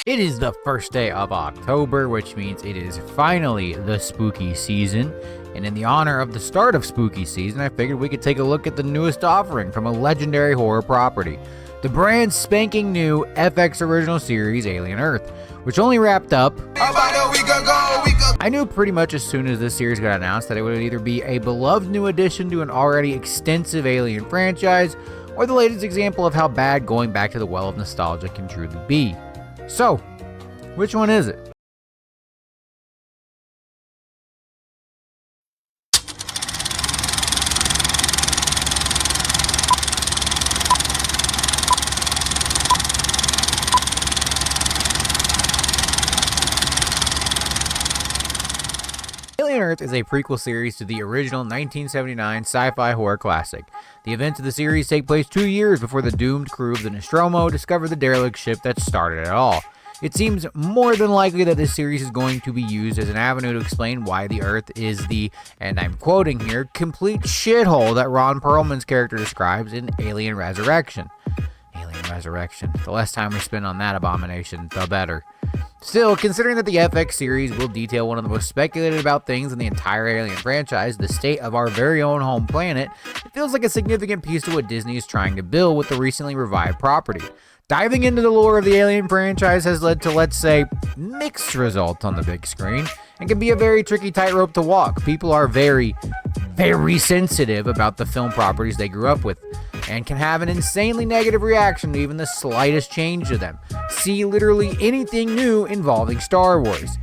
It is the first day of October, which means it is finally the spooky season. And in the honor of the start of spooky season, I figured we could take a look at the newest offering from a legendary horror property, the brand spanking new FX original series Alien Earth, which only wrapped up about a week ago. I knew pretty much as soon as this series got announced that it would either be a beloved new addition to an already extensive Alien franchise, or the latest example of how bad going back to the well of nostalgia can truly be. So, which one is it? Alien Earth is a prequel series to the original 1979 sci-fi horror classic. The events of the series take place 2 years before the doomed crew of the Nostromo discover the derelict ship that started it all. It seems more than likely that this series is going to be used as an avenue to explain why the Earth is the, and I'm quoting here, complete shithole that Ron Perlman's character describes in Alien Resurrection. Alien Resurrection. The less time we spend on that abomination, the better. Still, considering that the FX series will detail one of the most speculated about things in the entire Alien franchise, the state of our very own home planet, it feels like a significant piece to what Disney is trying to build with the recently revived property. Diving into the lore of the Alien franchise has led to, let's say, mixed results on the big screen, and can be a very tricky tightrope to walk. People are very sensitive about the film properties they grew up with, and can have an insanely negative reaction to even the slightest change to them. See literally anything new involving Star Wars.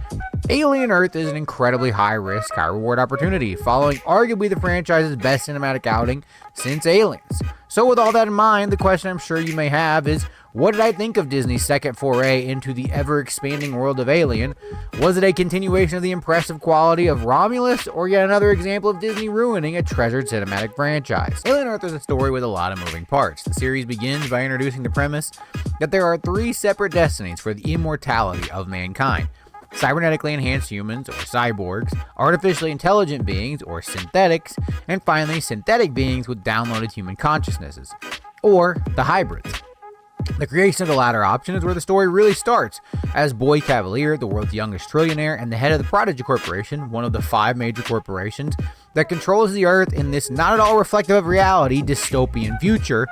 Alien Earth is an incredibly high-risk, high-reward opportunity, following arguably the franchise's best cinematic outing since Aliens. So with all that in mind, the question I'm sure you may have is, what did I think of Disney's second foray into the ever-expanding world of Alien? Was it a continuation of the impressive quality of Romulus, or yet another example of Disney ruining a treasured cinematic franchise? Alien Earth is a story with a lot of moving parts. The series begins by introducing the premise that there are 3 separate destinies for the immortality of mankind: cybernetically enhanced humans, or cyborgs, artificially intelligent beings, or synthetics, and finally synthetic beings with downloaded human consciousnesses, or the hybrids. The creation of the latter option is where the story really starts, as Boy Cavalier, the world's youngest trillionaire and the head of the Prodigy Corporation, one of the 5 major corporations that controls the Earth in this not at all reflective of reality dystopian future,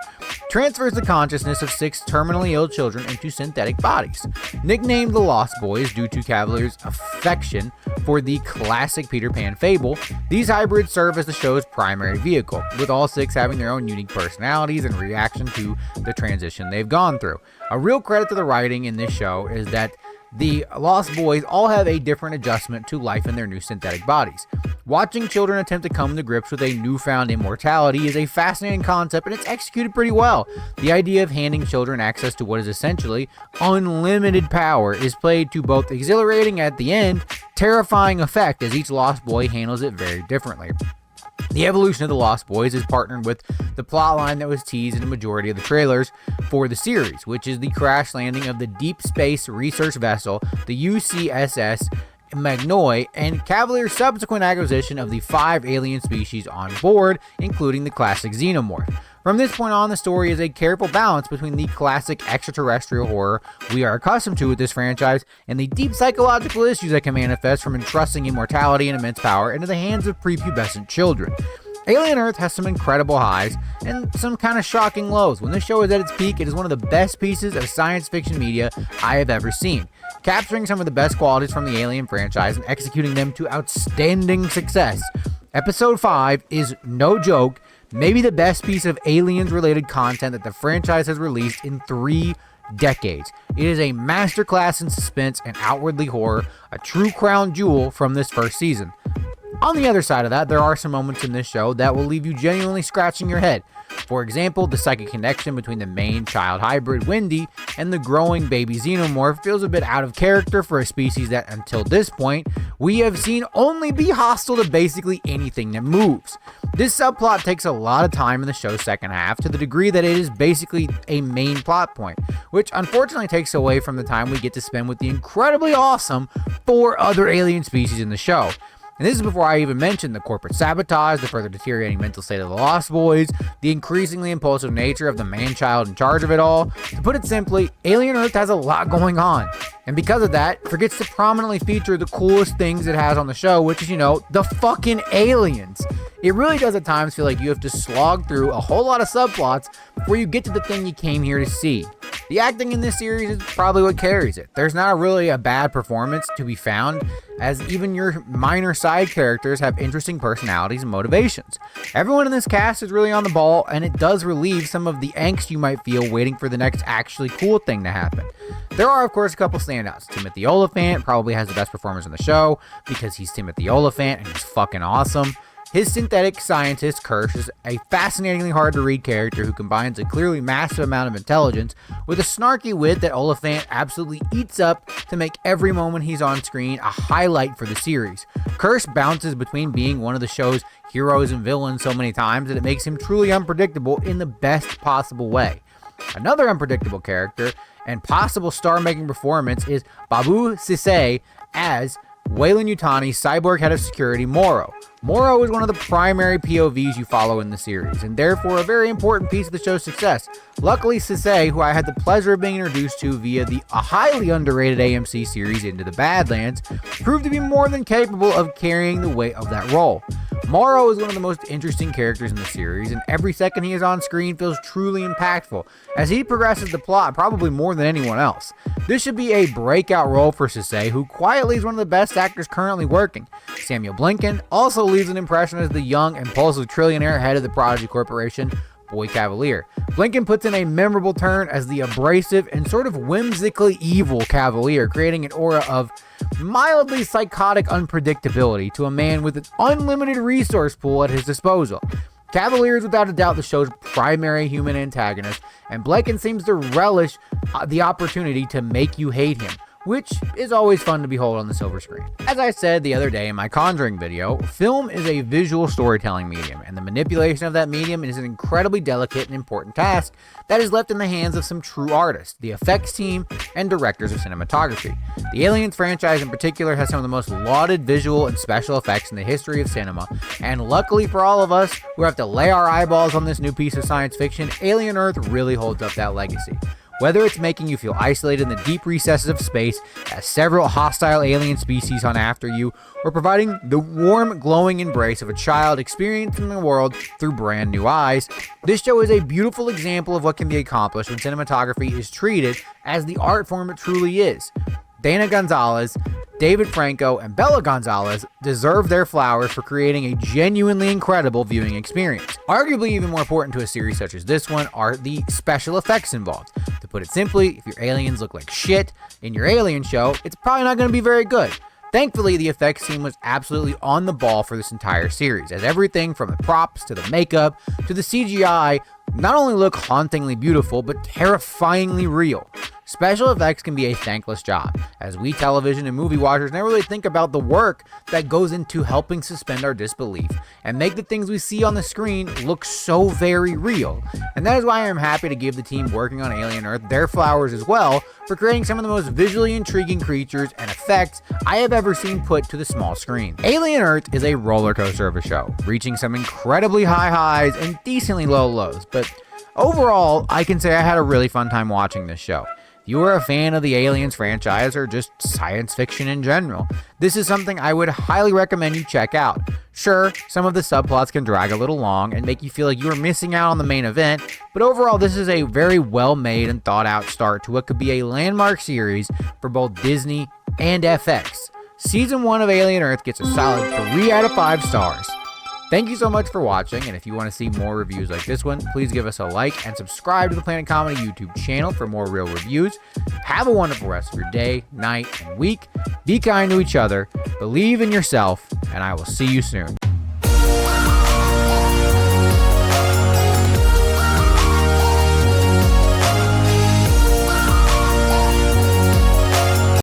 transfers the consciousness of 6 terminally ill children into synthetic bodies. Nicknamed the Lost Boys due to Cavalier's affection for the classic Peter Pan fable, these hybrids serve as the show's primary vehicle, with all 6 having their own unique personalities and reaction to the transition they've gone through. A real credit to the writing in this show is that the Lost Boys all have a different adjustment to life in their new synthetic bodies. Watching children attempt to come to grips with a newfound immortality is a fascinating concept, and it's executed pretty well. The idea of handing children access to what is essentially unlimited power is played to both exhilarating at the end, terrifying effect as each Lost Boy handles it very differently. The evolution of the Lost Boys is partnered with the plotline that was teased in a majority of the trailers for the series, which is the crash landing of the deep space research vessel, the UCSS Magnoi, and Cavalier's subsequent acquisition of the 5 alien species on board, including the classic xenomorph. From this point on, the story is a careful balance between the classic extraterrestrial horror we are accustomed to with this franchise and the deep psychological issues that can manifest from entrusting immortality and immense power into the hands of prepubescent children. Alien Earth has some incredible highs and some kind of shocking lows. When this show is at its peak, it is one of the best pieces of science fiction media I have ever seen, capturing some of the best qualities from the Alien franchise and executing them to outstanding success. Episode 5 is, no joke, maybe the best piece of Aliens-related content that the franchise has released in 3 decades. It is a masterclass in suspense and outwardly horror, a true crown jewel from this first season. On the other side of that, there are some moments in this show that will leave you genuinely scratching your head. For example, the psychic connection between the main child hybrid, Wendy, and the growing baby xenomorph feels a bit out of character for a species that, until this point, we have seen only be hostile to basically anything that moves. This subplot takes a lot of time in the show's second half, to the degree that it is basically a main plot point, which unfortunately takes away from the time we get to spend with the incredibly awesome 4 other alien species in the show. And this is before I even mention the corporate sabotage, the further deteriorating mental state of the Lost Boys, the increasingly impulsive nature of the man-child in charge of it all. To put it simply, Alien Earth has a lot going on. And because of that, it forgets to prominently feature the coolest things it has on the show, which is, the fucking aliens. It really does at times feel like you have to slog through a whole lot of subplots before you get to the thing you came here to see. The acting in this series is probably what carries it. There's not really a bad performance to be found, as even your minor side characters have interesting personalities and motivations. Everyone in this cast is really on the ball, and it does relieve some of the angst you might feel waiting for the next actually cool thing to happen. There are, of course, a couple standouts. Timothy Olyphant probably has the best performance in the show because he's Timothy Olyphant and he's fucking awesome. His synthetic scientist, Kirsch, is a fascinatingly hard-to-read character who combines a clearly massive amount of intelligence with a snarky wit that Olyphant absolutely eats up to make every moment he's on screen a highlight for the series. Kirsch bounces between being one of the show's heroes and villains so many times that it makes him truly unpredictable in the best possible way. Another unpredictable character and possible star-making performance is Babu Sisay as Weyland-Yutani's cyborg head of security, Morrow. Morrow is one of the primary POVs you follow in the series, and therefore a very important piece of the show's success. Luckily, Sisay, who I had the pleasure of being introduced to via the highly underrated AMC series Into the Badlands, proved to be more than capable of carrying the weight of that role. Morrow is one of the most interesting characters in the series, and every second he is on screen feels truly impactful, as he progresses the plot probably more than anyone else. This should be a breakout role for Sisay, who quietly is one of the best actors currently working. Samuel Blinken also leaves an impression as the young, impulsive trillionaire head of the Prodigy Corporation, Boy Cavalier. Blinken puts in a memorable turn as the abrasive and sort of whimsically evil Cavalier, creating an aura of mildly psychotic unpredictability to a man with an unlimited resource pool at his disposal. Cavalier is without a doubt the show's primary human antagonist, and Blinken seems to relish the opportunity to make you hate him, which is always fun to behold on the silver screen. As I said the other day in my Conjuring video, film is a visual storytelling medium, and the manipulation of that medium is an incredibly delicate and important task that is left in the hands of some true artists, the effects team, and directors of cinematography. The Aliens franchise in particular has some of the most lauded visual and special effects in the history of cinema, and luckily for all of us who have to lay our eyeballs on this new piece of science fiction, Alien Earth really holds up that legacy. Whether it's making you feel isolated in the deep recesses of space as several hostile alien species hunt after you, or providing the warm, glowing embrace of a child experiencing the world through brand new eyes, this show is a beautiful example of what can be accomplished when cinematography is treated as the art form it truly is. Dana Gonzalez, David Franco, and Bella Gonzalez deserve their flowers for creating a genuinely incredible viewing experience. Arguably even more important to a series such as this one are the special effects involved. To put it simply, if your aliens look like shit in your Alien show, it's probably not going to be very good. Thankfully, the effects team was absolutely on the ball for this entire series, as everything from the props to the makeup to the CGI not only look hauntingly beautiful, but terrifyingly real. Special effects can be a thankless job, as we television and movie watchers never really think about the work that goes into helping suspend our disbelief and make the things we see on the screen look so very real. And that is why I am happy to give the team working on Alien Earth their flowers as well for creating some of the most visually intriguing creatures and effects I have ever seen put to the small screen. Alien Earth is a roller coaster of a show, reaching some incredibly high highs and decently low lows, but overall, I can say I had a really fun time watching this show. If you are a fan of the Aliens franchise or just science fiction in general, this is something I would highly recommend you check out. Sure, some of the subplots can drag a little long and make you feel like you are missing out on the main event, but overall this is a very well made and thought out start to what could be a landmark series for both Disney and FX. Season 1 of Alien Earth gets a solid 3 out of 5 stars. Thank you so much for watching, and if you want to see more reviews like this one, please give us a like and subscribe to the Planet Comedy YouTube channel for more real reviews. Have a wonderful rest of your day, night, and week. Be kind to each other, believe in yourself, and I will see you soon.